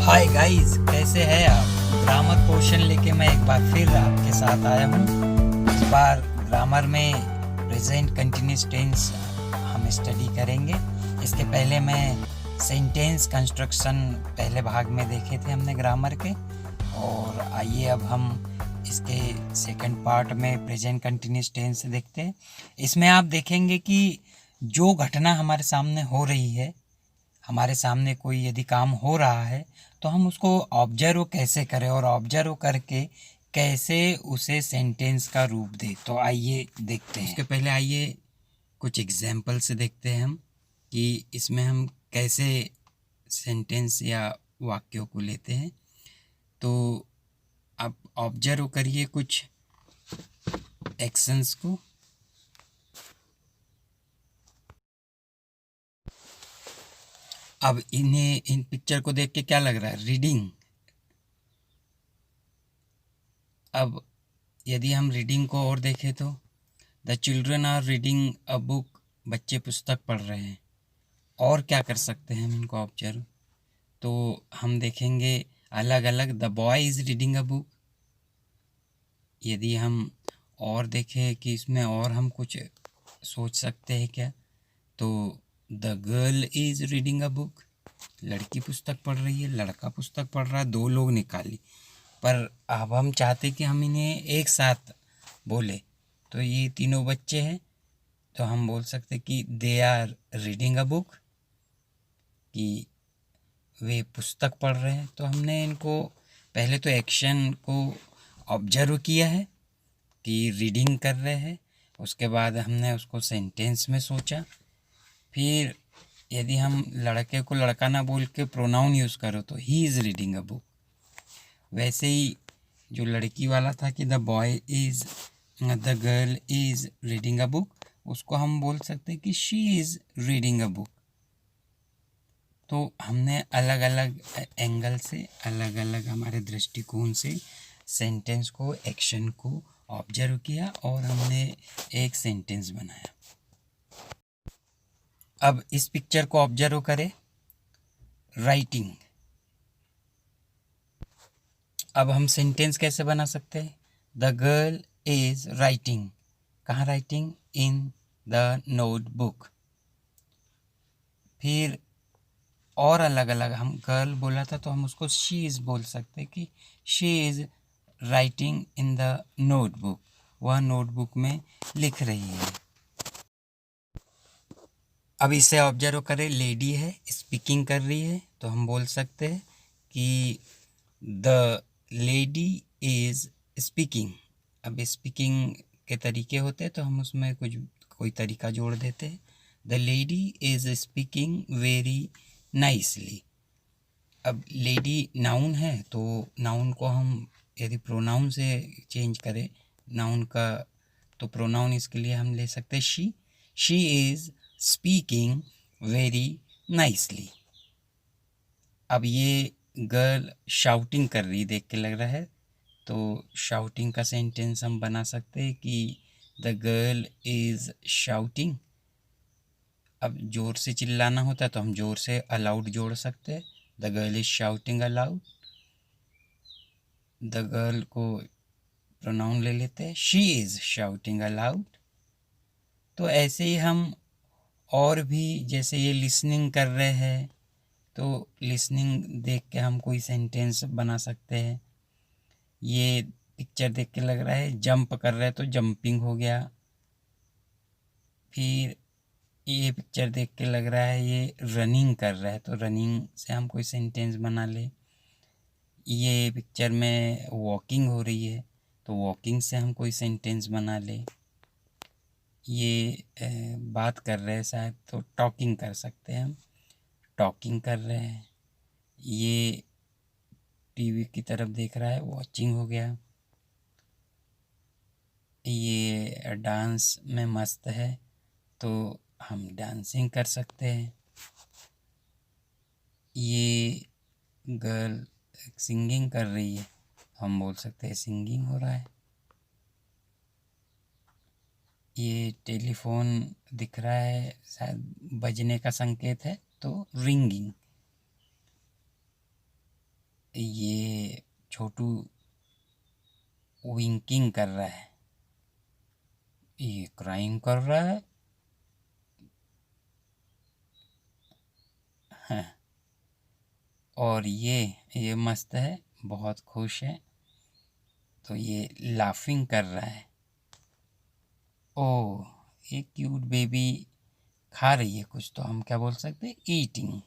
Hi guys, कैसे हैं आप। ग्रामर पोर्शन लेके मैं एक बार फिर आपके साथ आया हूँ। इस बार ग्रामर में प्रेजेंट कंटिन्यूस टेंस हम स्टडी करेंगे। इसके पहले मैं सेंटेंस कंस्ट्रक्शन पहले भाग में देखे थे हमने ग्रामर के, और आइए अब हम इसके सेकंड पार्ट में प्रेजेंट कंटिन्यूस टेंस देखते हैं। इसमें आप देखेंगे कि जो घटना हमारे सामने हो रही है, हमारे सामने कोई यदि काम हो रहा है तो हम उसको ऑब्जर्व कैसे करें और ऑब्जर्व करके कैसे उसे सेंटेंस का रूप दें। तो आइए देखते हैं। उसके पहले आइए कुछ एग्जाम्पल से देखते हैं हम कि इसमें हम कैसे सेंटेंस या वाक्यों को लेते हैं। तो आप ऑब्जर्व करिए कुछ एक्शंस को। अब इन पिक्चर को देख के क्या लग रहा है? रीडिंग। अब यदि हम रीडिंग को और देखें तो the children are reading a book, बच्चे पुस्तक पढ़ रहे हैं। और क्या कर सकते हैं हम इनको ऑब्जर्व? तो हम देखेंगे अलग अलग, the boy is reading a book. यदि हम और देखें कि इसमें और हम कुछ सोच सकते हैं क्या, तो the girl is reading a book, लड़की पुस्तक पढ़ रही है, लड़का पुस्तक पढ़ रहा है। दो लोग निकाली, पर अब हम चाहते कि हम इन्हें एक साथ बोले। तो ये तीनों बच्चे हैं, तो हम बोल सकते कि they are reading a book, कि वे पुस्तक पढ़ रहे हैं। तो हमने इनको पहले तो एक्शन को ऑब्जर्व किया है कि रीडिंग कर रहे हैं, उसके बाद हमने उसको सेंटेंस में सोचा। फिर यदि हम लड़के को लड़का ना बोल के प्रोनाउन यूज़ करो तो he is reading a book. वैसे ही जो लड़की वाला था कि the boy is, the girl is reading a book, उसको हम बोल सकते हैं कि she is reading a book. तो हमने अलग अलग एंगल से, अलग अलग हमारे दृष्टिकोण से सेंटेंस को, एक्शन को ऑब्जर्व किया और हमने एक सेंटेंस बनाया। अब इस पिक्चर को ऑब्जर्व करें, राइटिंग। अब हम सेंटेंस कैसे बना सकते हैं? The girl is writing. कहाँ राइटिंग? In the notebook. फिर और अलग अलग, हम गर्ल बोला था तो हम उसको शी इज़ बोल सकते हैं कि she is writing in the notebook, वह नोटबुक में लिख रही है। अब इसे ऑब्जर्व करें, लेडी है, स्पीकिंग कर रही है, तो हम बोल सकते हैं कि द लेडी इज़ स्पीकिंग। अब स्पीकिंग के तरीके होते हैं तो हम उसमें कोई तरीका जोड़ देते हैं। The lady is speaking very nicely. अब लेडी नाउन है, तो नाउन को हम यदि प्रोनाउन से चेंज करें नाउन का, तो प्रोनाउन इसके लिए हम ले सकते हैं she. She is speaking very nicely. अब ये गर्ल शाउटिंग कर रही देख के लग रहा है, तो शाउटिंग का सेंटेंस हम बना सकते हैं कि द गर्ल इज़ शाउटिंग। अब ज़ोर से चिल्लाना होता है तो हम ज़ोर से अलाउड जोड़ सकते हैं, the girl is shouting allowed. The girl को प्रोनाउन ले लेते हैं, शी इज़ शाउटिंग अलाउड। तो ऐसे ही हम और भी, जैसे ये लिसनिंग कर रहे हैं तो लिसनिंग देख के हम कोई सेंटेंस बना सकते हैं। ये पिक्चर देख के लग रहा है जंप कर रहा है तो जंपिंग हो गया। फिर ये पिक्चर देख के लग रहा है ये रनिंग कर रहा है, तो रनिंग से हम कोई सेंटेंस बना ले। ये पिक्चर में वॉकिंग हो रही है तो वॉकिंग से हम कोई सेंटेंस बना ले। ये बात कर रहे हैं शायद, तो टॉकिंग कर सकते हैं हम, टॉकिंग कर रहे हैं। ये टीवी की तरफ देख रहा है, वॉचिंग हो गया। ये डांस में मस्त है तो हम डांसिंग कर सकते हैं। ये गर्ल सिंगिंग कर रही है, हम बोल सकते हैं सिंगिंग हो रहा है। ये टेलीफोन दिख रहा है, शायद बजने का संकेत है, तो रिंगिंग। ये छोटू विंकिंग कर रहा है, ये क्राइम कर रहा है। हाँ। और ये मस्त है, बहुत खुश है, तो ये लाफिंग कर रहा है। ओह, ये क्यूट बेबी खा रही है कुछ, तो हम क्या बोल सकते हैं, ईटिंग।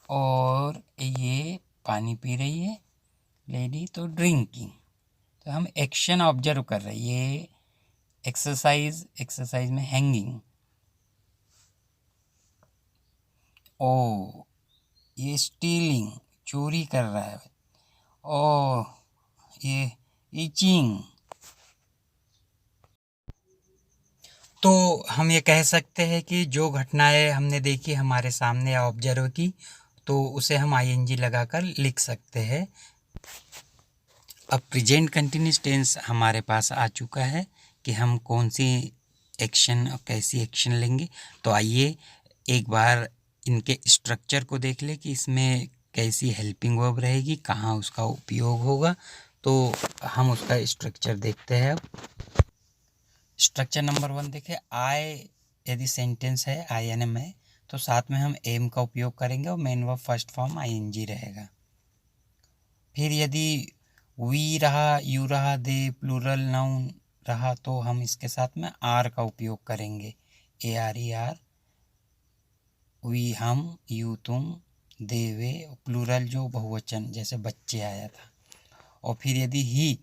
और ये पानी पी रही है लेडी, तो ड्रिंकिंग। तो हम एक्शन ऑब्जर्व कर रहे हैं। ये एक्सरसाइज में हैंगिंग। ओ, ये स्टीलिंग, चोरी कर रहा है। ओह, ये ईचिंग। तो हम ये कह सकते हैं कि जो घटनाएं हमने देखी हमारे सामने या ऑब्जर्व की, तो उसे हम आईएनजी लगाकर लिख सकते हैं। अब प्रेजेंट कंटिन्यूस टेंस हमारे पास आ चुका है कि हम कौन सी एक्शन और कैसी एक्शन लेंगे। तो आइए एक बार इनके स्ट्रक्चर को देख ले कि इसमें कैसी हेल्पिंग वर्ब रहेगी, कहाँ उसका उपयोग होगा। तो हम उसका स्ट्रक्चर देखते हैं। अब स्ट्रक्चर नंबर 1 देखें। आई यदि सेंटेंस है, INM है, तो साथ में हम एम का उपयोग करेंगे और main verb first form ING रहेगा। फिर यदि वी रहा, यू रहा, दे प्लूरल नाउन रहा, तो हम इसके साथ में आर का उपयोग करेंगे। ARER, वी हम, यू तुम, दे वे, प्लूरल जो बहुवचन जैसे बच्चे आया था। और फिर यदि ही,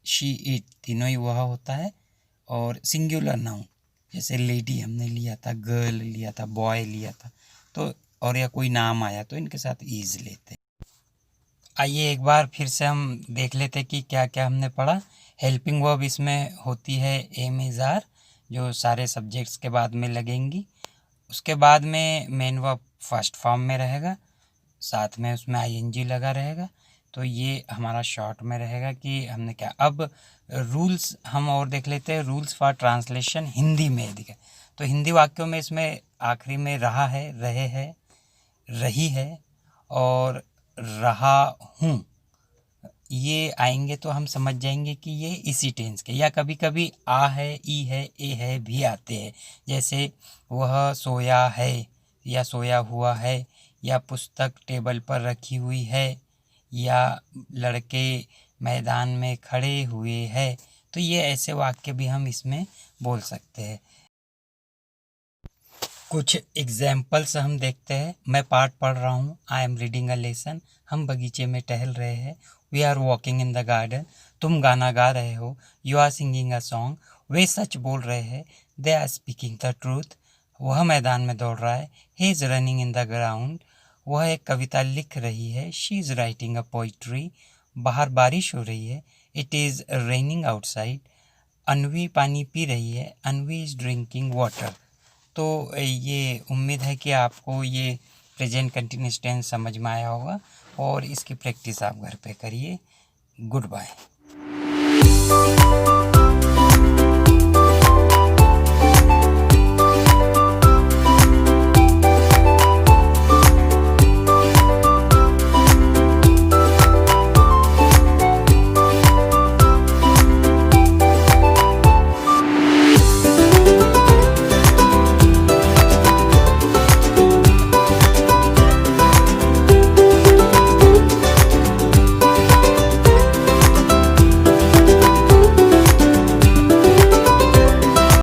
शी, इट, तीनों ही वह होता है। और सिंगुलर नाउन जैसे लेडी हमने लिया था, गर्ल लिया था, बॉय लिया था, तो और या कोई नाम आया तो इनके साथ ईज लेते। आइए एक बार फिर से हम देख लेते कि क्या क्या हमने पढ़ा। हेल्पिंग वर्ब इसमें होती है एम इज आर, जो सारे सब्जेक्ट्स के बाद में लगेंगी। उसके बाद में मेन वर्ब फर्स्ट फॉर्म में रहेगा, साथ में उसमें ING लगा रहेगा। तो ये हमारा शॉर्ट में रहेगा कि हमने क्या। अब रूल्स हम और देख लेते हैं। रूल्स फॉर ट्रांसलेशन हिंदी में दिखे, तो हिंदी वाक्यों में इसमें आखिरी में रहा है, रहे है, रही है और रहा हूँ, ये आएंगे तो हम समझ जाएंगे कि ये इसी टेंस के। या कभी कभी आ है, ई है, ए है भी आते हैं, जैसे वह सोया है या सोया हुआ है, या पुस्तक टेबल पर रखी हुई है, या लड़के मैदान में खड़े हुए हैं। तो ये ऐसे वाक्य भी हम इसमें बोल सकते हैं। कुछ एग्जाम्पल्स हम देखते हैं। मैं पाठ पढ़ रहा हूँ, I am reading a lesson. हम बगीचे में टहल रहे हैं, we are walking in the garden. तुम गाना गा रहे हो, you are singing a song. वे सच बोल रहे हैं, they are speaking the truth. वह मैदान में दौड़ रहा है, he is running in the ground. वह एक कविता लिख रही है, she is writing a poetry. बाहर बारिश हो रही है, it is raining outside. Anvi पानी पी रही है, अन्वी इज़ ड्रिंकिंग वाटर। तो ये उम्मीद है कि आपको ये प्रेजेंट कंटिन्यूस टेंस समझ में आया होगा और इसकी प्रैक्टिस आप घर पे करिए। Good bye.